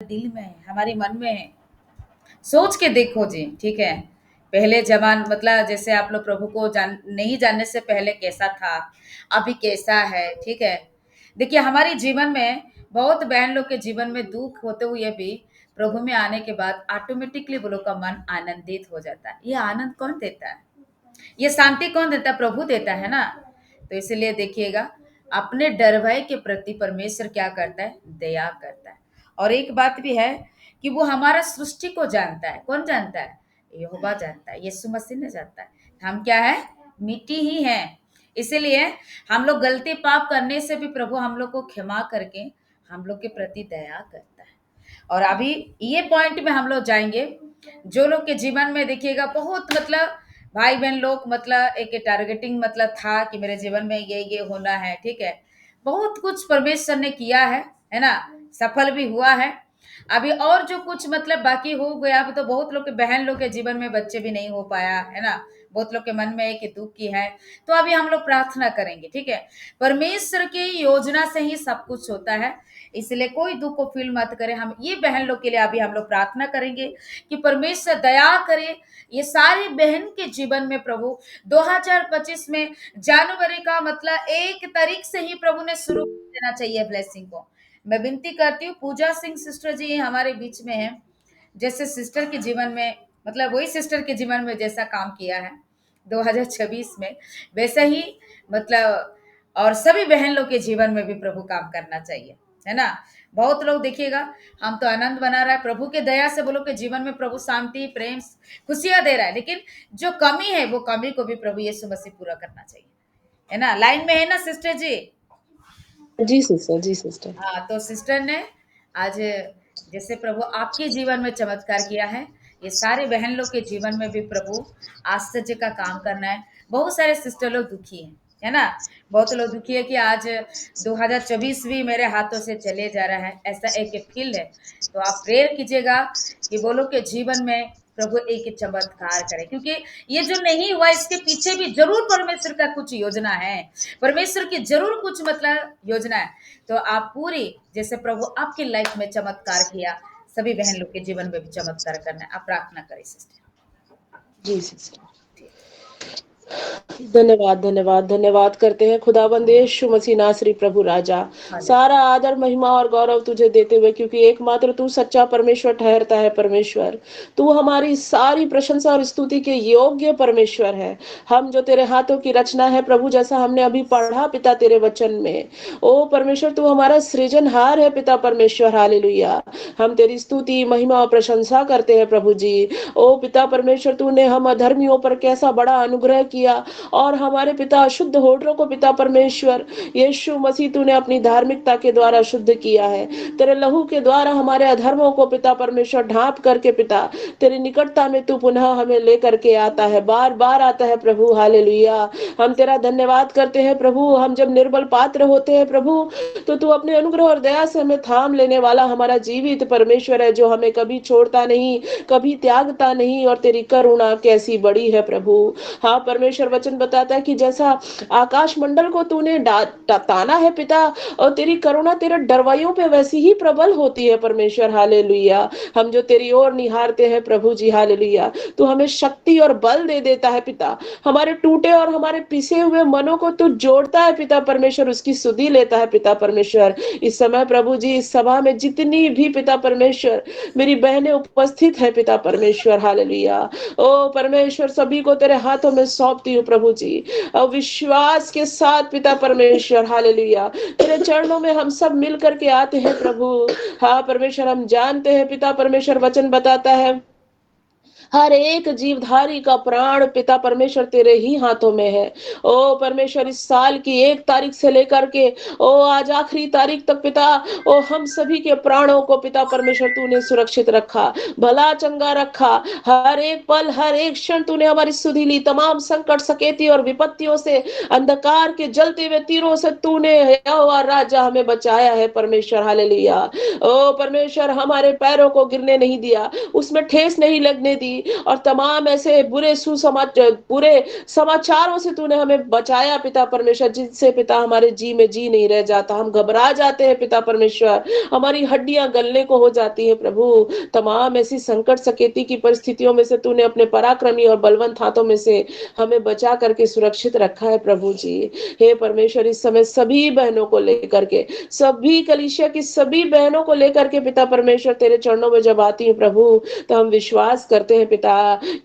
दिल में है, हमारे मन में है। सोच के देखो जी, ठीक है। पहले जवान मतलब जैसे आप लोग प्रभु को नहीं जानने से पहले कैसा था, अभी कैसा है, ठीक है। देखिए हमारे जीवन में बहुत बहन लोग के जीवन में दुख होते हुए भी प्रभु में आने के बाद ऑटोमेटिकली वो लोग का मन आनंदित हो जाता है। ये आनंद कौन देता है? ये शांति कौन देता है? प्रभु देता है ना। तो इसलिए देखिएगा, अपने डर भय के प्रति परमेश्वर क्या करता है? दया करता है। और एक बात भी है कि वो हमारा सृष्टि को जानता है। कौन जानता है? यहोवा जानता है, यीशु मसीह ने जानता है। हम क्या है? मिट्टी ही हैं। इसीलिए हम लोग गलती पाप करने से भी प्रभु हम लोग को क्षमा करके हम लोग के प्रति दया करता है। और अभी ये पॉइंट में हम लोग जाएंगे, जो लोग के जीवन में देखिएगा बहुत मतलब भाई बहन लोग मतलब एक टारगेटिंग मतलब था कि मेरे जीवन में ये होना है, ठीक है। बहुत कुछ परमेश्वर ने किया है ना, सफल भी हुआ है। अभी और जो कुछ मतलब बाकी हो गया, अभी तो बहुत लोग के बहन लोग के जीवन में बच्चे भी नहीं हो पाया है ना। बहुत लोग के मन में एक दुख की है। तो अभी हम लोग प्रार्थना करेंगे, ठीक है। परमेश्वर की योजना से ही सब कुछ होता है, इसलिए कोई दुख को फील मत करें। हम ये बहन लोग के लिए अभी हम लोग प्रार्थना करेंगे कि परमेश्वर दया करे ये सारी बहन के जीवन में। प्रभु 2025 में जनवरी का मतलब 1 तारीख से ही प्रभु ने शुरू कर देना चाहिए ब्लेसिंग को। मैं विनती करती हूँ, पूजा सिंह सिस्टर जी हमारे बीच में है, जैसे सिस्टर के जीवन में मतलब वही सिस्टर के जीवन में जैसा काम किया है 2026 में, वैसे ही मतलब और सभी बहन लोग के जीवन में भी प्रभु काम करना चाहिए, है ना। बहुत लोग देखिएगा, हम तो आनंद बना रहा है प्रभु के दया से, वो लोग के जीवन में प्रभु शांति प्रेम खुशियां दे रहा है, लेकिन जो कमी है वो कमी को भी प्रभु यीशु मसीह पूरा करना चाहिए, है ना। लाइन में है ना सिस्टर जी? जी सिस्टर, जी सिस्टर। हाँ, तो सिस्टर ने आज जैसे प्रभु आपके जीवन में चमत्कार किया है, ये सारे बहन लोग के जीवन में भी प्रभु आश्चर्य का काम करना है। बहुत सारे सिस्टर लोग दुखी हैं, है ना। बहुत लोग दुखी है कि आज 2024 भी मेरे हाथों से चले जा रहा है, ऐसा एक फील है। तो आप प्रेयर कीजिएगा कि वो लोग के जीवन में प्रभु एक चमत्कार करे, क्योंकि ये जो नहीं हुआ इसके पीछे भी जरूर परमेश्वर का कुछ योजना है। परमेश्वर की जरूर कुछ मतलब योजना है। तो आप पूरी जैसे प्रभु आपकी लाइफ में चमत्कार किया, सभी बहन लोग के जीवन में भी चमत्कार करना है। आप प्रार्थना करें सिस्टर। जी सिस्टर। धन्यवाद धन्यवाद धन्यवाद करते हैं खुदाबंद यीशु मसीह नासरी प्रभु राजा। सारा आदर महिमा और गौरव तुझे देते हुए, क्योंकि एकमात्र तू सच्चा परमेश्वर ठहरता है। परमेश्वर तू हमारी सारी प्रशंसा और स्तुति के योग्य परमेश्वर है। हम जो तेरे हाथों की रचना है प्रभु, जैसा हमने अभी पढ़ा पिता तेरे वचन में, ओ परमेश्वर तू हमारा सृजनहार है पिता परमेश्वर। हालेलुया। हम तेरी स्तुति महिमा और प्रशंसा करते हैं प्रभु जी। ओ पिता परमेश्वर तूने हम अधर्मियों पर कैसा बड़ा अनुग्रह किया, और हमारे पिता अशुद्ध होठों को पिता परमेश्वर यीशु मसीह तूने अपनी धार्मिकता के द्वारा शुद्ध किया है। तेरे लहू के द्वारा हमारे अधर्मों को पिता परमेश्वर ढांप करके पिता तेरी निकटता में तू पुनः हमें लेकर के आता है, बार बार आता है प्रभु। हालेलुया। हम तेरा धन्यवाद करते हैं प्रभु। हम जब निर्बल पात्र होते हैं प्रभु, तो तू अपने अनुग्रह और दया से हमें थाम लेने वाला हमारा जीवित परमेश्वर है, जो हमें कभी छोड़ता नहीं, कभी त्यागता नहीं। और तेरी करुणा कैसी बड़ी है प्रभु। हाँ परमेश्वर वचन बताता है कि जैसा आकाश मंडल को तूने ताना है पिता, और तेरी करुणा तेरे डरवाइयों पे वैसी ही प्रबल होती है परमेश्वर। हालेलुया। हम जो तेरी ओर निहारते हैं प्रभु जी, हालेलुया, तू हमें शक्ति और बल दे देता है पिता। हमारे टूटे और हमारे पिसे हुए मनों को तू जोड़ता है पिता परमेश्वर, उसकी सुधि लेता है पिता परमेश्वर। इस समय प्रभु जी इस सभा में जितनी भी पिता परमेश्वर मेरी बहनें उपस्थित है पिता परमेश्वर, हालेलुया, ओ परमेश्वर सभी को तेरे हाथों में सौंपती हूँ प्रभु जी। और विश्वास के साथ पिता परमेश्वर, हालेलुया, तेरे चरणों में हम सब मिल करके आते हैं प्रभु। हाँ परमेश्वर हम जानते हैं पिता परमेश्वर वचन बताता है हर एक जीवधारी का प्राण पिता परमेश्वर तेरे ही हाथों में है। ओ परमेश्वर इस साल की 1 तारीख से लेकर के ओ आज आखिरी तारीख तक पिता, ओ हम सभी के प्राणों को पिता परमेश्वर तूने सुरक्षित रखा, भला चंगा रखा। हर एक पल हर एक क्षण तूने हमारी सुधि ली। तमाम संकट सकेती और विपत्तियों से, अंधकार के जलते हुए तीरों से तूने यहोवा राजा हमें बचाया है परमेश्वर। हालेलुया। ओ परमेश्वर हमारे पैरों को गिरने नहीं दिया, उसमें ठेस नहीं लगने दी। जी, और तमाम ऐसे बुरे समाचारों से तूने हमें बचाया पिता परमेश्वर, जिनसे पिता हमारे जी में जी नहीं रह जाता। हम घबरा जाते हैं पिता परमेश्वर, हमारी हड्डियाँ गलने को हो जाती हैं प्रभु। तमाम ऐसी संकट सकेती की परिस्थितियों में से तूने अपने पराक्रमी और बलवंत हाथों में से हमें बचा करके सुरक्षित रखा है प्रभु जी। हे परमेश्वर, इस समय सभी बहनों को लेकर के, सभी कलीसिया की सभी बहनों को लेकर के पिता परमेश्वर तेरे चरणों में जब आती है प्रभु, तो हम विश्वास करते हैं पिता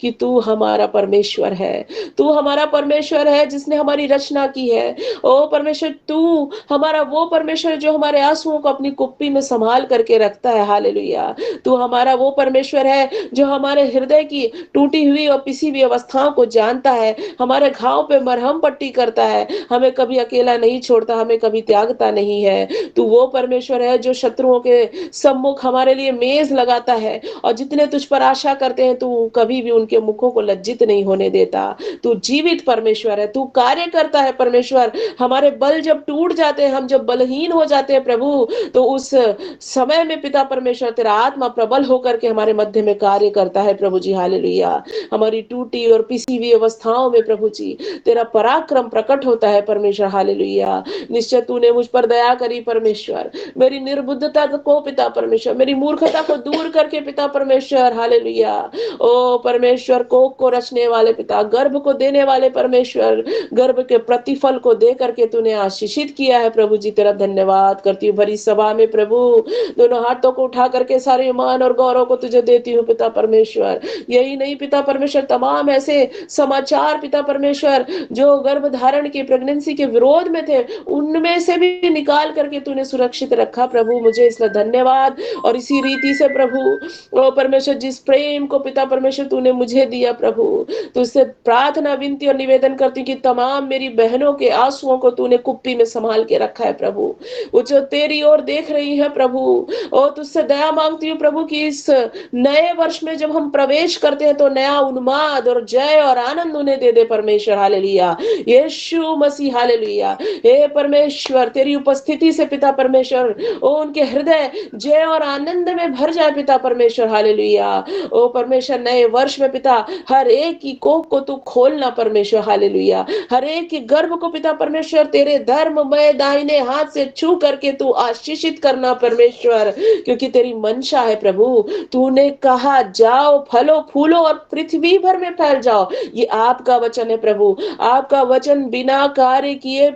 कि तू हमारा परमेश्वर है। तू हमारा परमेश्वर है जिसने हमारी रचना की है। ओ परमेश्वर, तू हमारा वो परमेश्वर जो हमारे आंसुओं को अपनी कुप्पी में संभाल करके रखता है। हालेलुया। तू हमारा वो परमेश्वर है जो हमारे हृदय की टूटी हुई और पिसी हुई अवस्थाओं को जानता है, हमारे घाव पे मरहम पट्टी करता है, हमें कभी अकेला नहीं छोड़ता, हमें कभी त्यागता नहीं है। तू वो परमेश्वर है जो शत्रुओं के सम्मुख हमारे लिए मेज लगाता है, और जितने तुझ पर आशा करते हैं तू कभी भी उनके मुखों को लज्जित नहीं होने देता। तू जीवित परमेश्वर है, तू कार्य करता है परमेश्वर। हमारे बल जब टूट जाते हैं, हम जब बलहीन हो जाते हैं प्रभु, तो उस समय में पिता परमेश्वर तेरा आत्मा प्रबल होकर के हमारे मध्य में कार्य करता है प्रभु जी। हालेलुया। हमारी टूटी और पिसी हुई अवस्थाओं में प्रभु जी तेरा पराक्रम प्रकट होता है परमेश्वर। हालेलुया। निश्चय तूने मुझ पर दया करी परमेश्वर, मेरी निर्बुद्धता को पिता परमेश्वर, मेरी मूर्खता को दूर करके पिता परमेश्वर। हालेलुया। ओ परमेश्वर, कोख को रचने वाले पिता, गर्भ को देने वाले परमेश्वर, गर्भ के प्रतिफल को दे करके तूने आशीषित किया है प्रभु जी। तेरा धन्यवाद करती हूँ भरी सभा में प्रभु, दोनों हाथों को उठा करके सारे मान और गौरव को तुझे देती हूँ पिता परमेश्वर। यही नहीं पिता परमेश्वर, तमाम ऐसे समाचार पिता परमेश्वर जो गर्भ धारण की प्रेगनेंसी के विरोध में थे, उनमें से भी निकाल करके तूने सुरक्षित रखा प्रभु। मुझे इसलिए धन्यवाद। और इसी रीति से प्रभु, ओ परमेश्वर, जिस प्रेम को पिता परमेश्वर तूने मुझे दिया प्रभु, तुझसे प्रार्थना विनती और निवेदन करती हूँ कि तमाम मेरी बहनों के आंसुओं को तूने कुप्पी में संभाल के रखा है प्रभु। वो जो तेरी ओर देख रही है प्रभु, और तुझसे दया मांगती हूँ प्रभु कि इस नए वर्ष में जब हम प्रवेश करते हैं तो नया उन्माद और जय और आनंद उन्हें दे दे परमेश्वर। हालेलुया। यीशु मसीह। हालेलुया। हे परमेश्वर, तेरी उपस्थिति से पिता परमेश्वर, ओ उनके हृदय जय और आनंद में भर जाए पिता परमेश्वर। हालेलुया। ओ परमेश्वर, नए वर्ष में पिता हर एक की कोख को तू खोलना परमेश्वर। हालेलुया। हर एक के गर्भ को पिता परमेश्वर तेरे धर्ममय दाहिने हाथ से छू करके तू आशीषित करना परमेश्वर, क्योंकि तेरी मंशा है प्रभु। तूने कहा जाओ, फलो फूलो और पृथ्वी भर में फैल जाओ। ये आपका वचन है प्रभु। आपका वचन बिना कार्य किए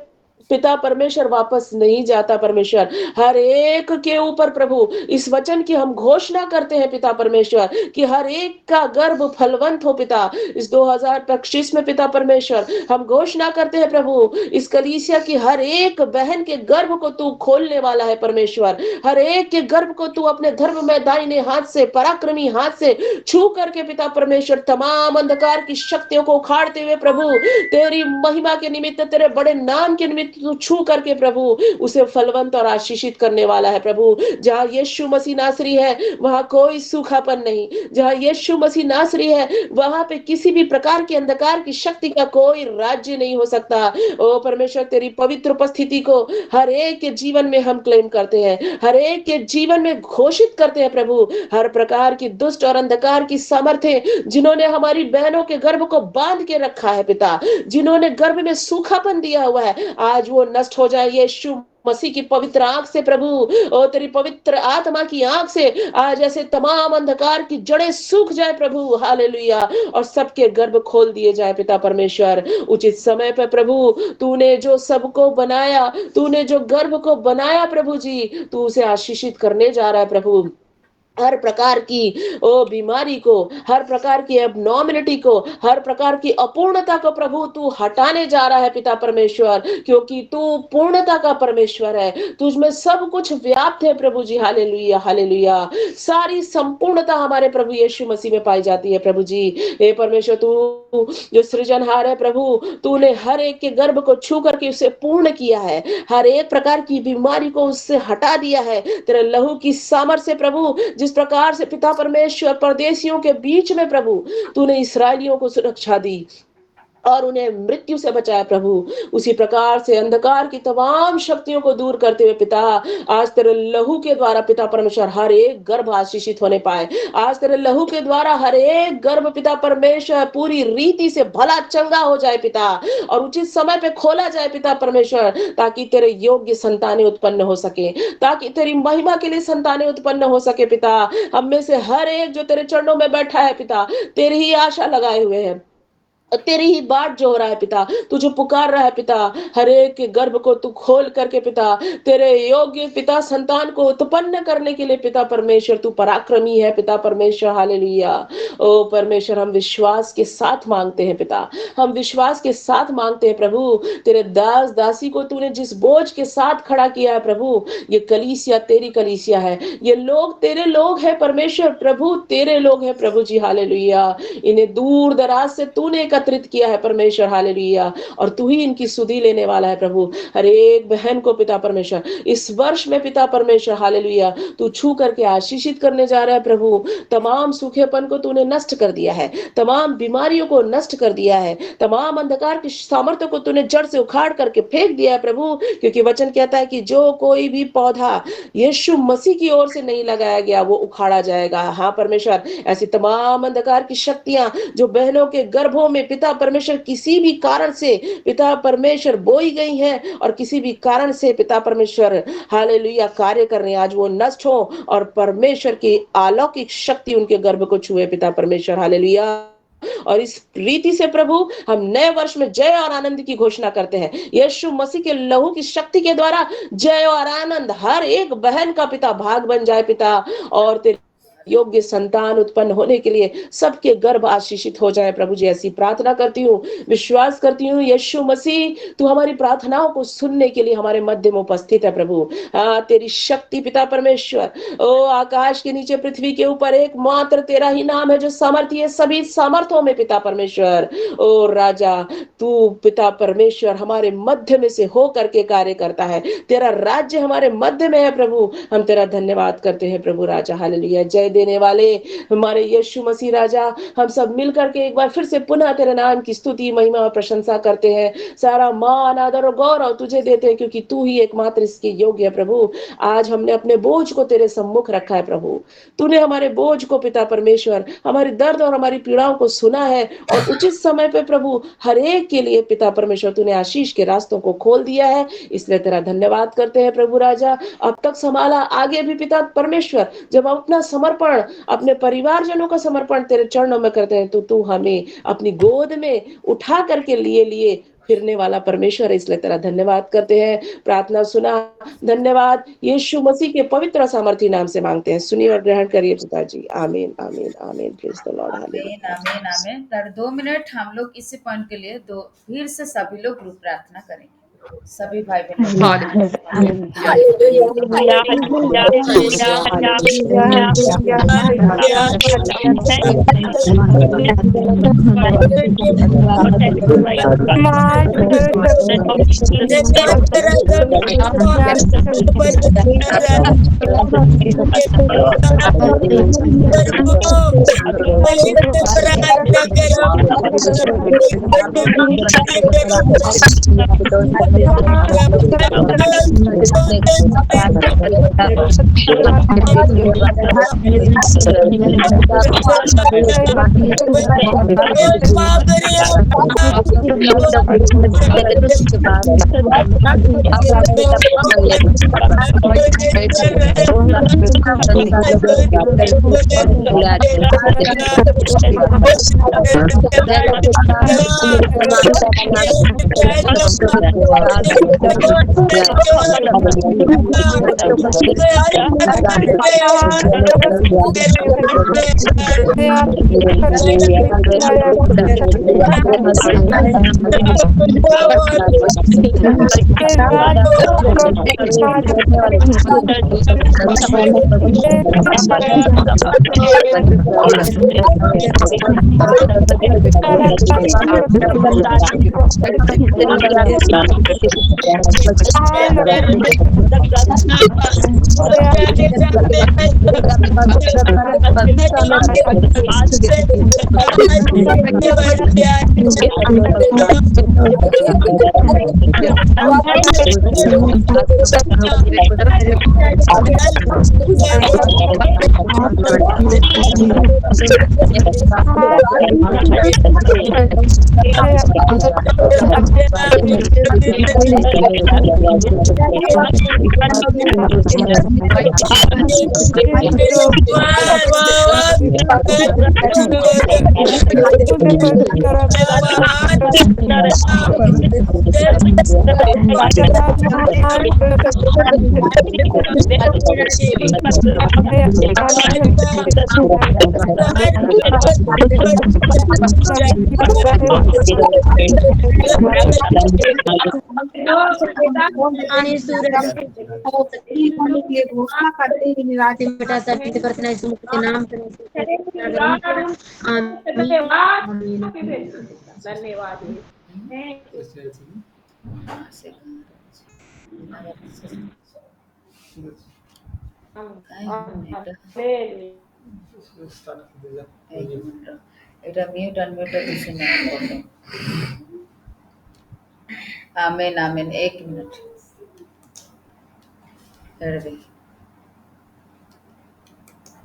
पिता परमेश्वर वापस नहीं जाता परमेश्वर। हर एक के ऊपर प्रभु इस वचन की हम घोषणा करते हैं पिता परमेश्वर कि हर एक का गर्भ फलवंत हो पिता। इस 2025 में पिता परमेश्वर हम घोषणा करते हैं प्रभु, इस कलीसिया की हर एक बहन के गर्भ को तू खोलने वाला है परमेश्वर। हर एक के गर्भ को तू अपने धर्म में दाहिने हाथ से, पराक्रमी हाथ से छू करके पिता परमेश्वर तमाम अंधकार की शक्तियों को उखाड़ते हुए प्रभु, तेरी महिमा के निमित्त, तेरे बड़े नाम के निमित्त तू छू करके प्रभु उसे फलवंत और आशीषित करने वाला है प्रभु। जहां यीशु मसीह नासरी है वहां कोई सूखापन नहीं, जहां यीशु मसीह नासरी है वहां पे किसी भी प्रकार की अंधकार की शक्ति का कोई राज्य नहीं हो सकता। ओ परमेश्वर, तेरी पवित्र उपस्थिति को हर एक के जीवन में हम क्लेम करते हैं, हर एक के जीवन में घोषित करते हैं प्रभु। हर प्रकार की दुष्ट और अंधकार की सामर्थ्य जिन्होंने हमारी बहनों के गर्भ को बांध के रखा है पिता, जिन्होंने गर्भ में सूखापन दिया हुआ है, आज वो नष्ट हो जाए यीशु मसीह की पवित्र आंख से प्रभु। और तेरी पवित्र आत्मा की आंख से आज ऐसे तमाम अंधकार की जड़ें सूख जाए प्रभु। हालेलुया। और सबके गर्भ खोल दिए जाए पिता परमेश्वर। उचित समय पर प्रभु तूने जो सबको बनाया, तूने जो गर्भ को बनाया प्रभु जी, तू उसे आशीषित करने जा रहा है प्रभु। हर प्रकार की ओ बीमारी को, हर प्रकार की एबनॉर्मलिटी को, हर प्रकार की अपूर्णता को प्रभु तू हटाने जा रहा है पिता परमेश्वर, क्योंकि तू पूर्णता का परमेश्वर है। तुझमें सब कुछ व्याप्त है प्रभु जी। हालेलुया। हालेलुया। सारी संपूर्णता हमारे प्रभु यीशु मसीह में पाई जाती है प्रभु जी। हे परमेश्वर, तू जो सृजनहार है प्रभु, तूने हर एक के गर्भ को छू करके उसे पूर्ण किया है, हर एक प्रकार की बीमारी को उससे हटा दिया है तेरे लहू की सामर्थ्य से प्रभु। जिस प्रकार से पिता परमेश्वर परदेशियों के बीच में प्रभु तूने इस्राएलियों को सुरक्षा दी, और उन्हें मृत्यु से बचाया प्रभु। उसी प्रकार से अंधकार की तमाम शक्तियों को दूर करते हुए पिता, आज तेरे लहू के द्वारा पिता परमेश्वर हर एक गर्भ आशीषित होने पाए। आज तेरे लहू के द्वारा हर एक गर्भ पिता परमेश्वर पूरी रीति से भला चंगा हो जाए पिता, और उचित समय पे खोला जाए पिता परमेश्वर, ताकि तेरे योग्य संतानें उत्पन्न हो सके, ताकि तेरी महिमा के लिए संतानें उत्पन्न हो सके पिता। हम में से हर एक जो तेरे चरणों में बैठा है पिता, तेरी ही आशा लगाए हुए हैं, तेरी ही बाट जो हो रहा है पिता, तू जो पुकार रहा है पिता, हर एक के गर्भ को तू खोल करके पिता, तेरे योग्य पिता संतान को उत्पन्न करने के लिए पिता परमेश्वर तू पराक्रमी है पिता परमेश्वर। हालेलुया। ओ परमेश्वर, हम विश्वास के साथ मांगते हैं पिता, हम विश्वास के साथ मांगते हैं प्रभु। तेरे दास दासी को तूने जिस बोझ के साथ खड़ा किया है प्रभु, ये कलीसिया तेरी कलीसिया है, ये लोग तेरे लोग हैं परमेश्वर प्रभु, तेरे लोग हैं प्रभु जी। हालेलुया। इन्हें दूर दराज से तूने एकत्रित किया है परमेश्वर। हालेलुया। और तू ही इनकी सुधि लेने वाला है प्रभु। हर एक बहन को पिता परमेश्वर इस वर्ष में पिता परमेश्वर हालेलुया तू छू करके आशीषित करने जा रहा है प्रभु। तमाम सूखेपन को तूने नष्ट कर दिया है, तमाम बीमारियों को नष्ट कर दिया है, तमाम अंधकार की सामर्थ्य को तूने जड़ से उखाड़ करके फेंक दिया है प्रभु। क्योंकि वचन कहता है कि जो कोई भी पौधा यीशु मसीह की ओर से नहीं लगाया गया वो उखाड़ा जाएगा। हाँ परमेश्वर, ऐसी तमाम अंधकार की शक्तियां जो बहनों के गर्भों में पिता परमेश्वर किसी भी कारण से पिता परमेश्वर बोई गई हैं, और किसी भी कारण से पिता परमेश्वर हालेलुया कार्य कर रहे हैं, आज वो नष्ट हो और परमेश्वर की अलौकिक शक्ति उनके गर्भ को छुए पिता परमेश्वर। हालेलुया। और इस रीति से प्रभु हम नए वर्ष में जय और आनंद की घोषणा करते हैं। यीशु मसीह के लहू की शक्ति के द्वारा जय और आनंद हर एक बहन का पिता भाग बन जाए पिता, और तेरे योग्य संतान उत्पन्न होने के लिए सबके गर्भ आशीषित हो जाए प्रभु जी। ऐसी प्रार्थना करती हूँ, विश्वास करती हूँ यीशु मसीह तू हमारी प्रार्थनाओं को सुनने के लिए हमारे मध्य में उपस्थित है प्रभु। तेरी शक्ति पिता परमेश्वर, ओ आकाश के नीचे पृथ्वी के ऊपर एकमात्र तेरा ही नाम है जो सामर्थी है सभी सामर्थ्यों में पिता परमेश्वर। ओ राजा, तू पिता परमेश्वर हमारे मध्य में से हो करके कार्य करता है, तेरा राज्य हमारे मध्य में है प्रभु। हम तेरा धन्यवाद करते हैं प्रभु राजा। हालेलुया। जय देने वाले हमारे यीशु मसीह राजा, हम सब मिलकर के एक बार फिर से पुनः तेरे नाम की स्तुति महिमा और प्रशंसा करते हैं। सारा मान आदर और गौरव तुझे देते हैं, क्योंकि तू ही एकमात्र इसके योग्य है प्रभु। आज हमने अपने बोझ को तेरे सम्मुख रखा है प्रभु। तूने हमारे बोझ को पिता परमेश्वर, हमारी दर्द और हमारी पीड़ाओं को सुना है, और उचित समय पे प्रभु हर एक के लिए पिता परमेश्वर तूने आशीष के रास्तों को खोल दिया है, इसलिए तेरा धन्यवाद करते हैं प्रभु राजा। अब तक संभाला, आगे भी पिता परमेश्वर जब हम अपना समर्पण अपने परिवारजनों का समर्पण तेरे चरणों में करते हैं, तो तू हमें अपनी गोद में उठा करके लिए लिए फिरने वाला परमेश्वर है, इसलिए तेरा धन्यवाद करते हैं। प्रार्थना सुना, धन्यवाद यीशु मसीह के पवित्र सामर्थी नाम से मांगते हैं, सुनिए और ग्रहण करिए पिताजी। आमीन आमीन आमीन। Praise the Lord. आमीन आमीन आमीन। पर 2 मिनट हम लोग इसी पॉइंट के लिए फिर से सभी लोग ग्रुप प्रार्थना करेंगे, सभी भाई बहन। आणि सूरज ये घोषणा करते ही निराश बेटा करते करते इस के नाम धन्यवाद। এটা মিউট আনমিউট কিছু নাই করতে। Amen amen, 1 minute.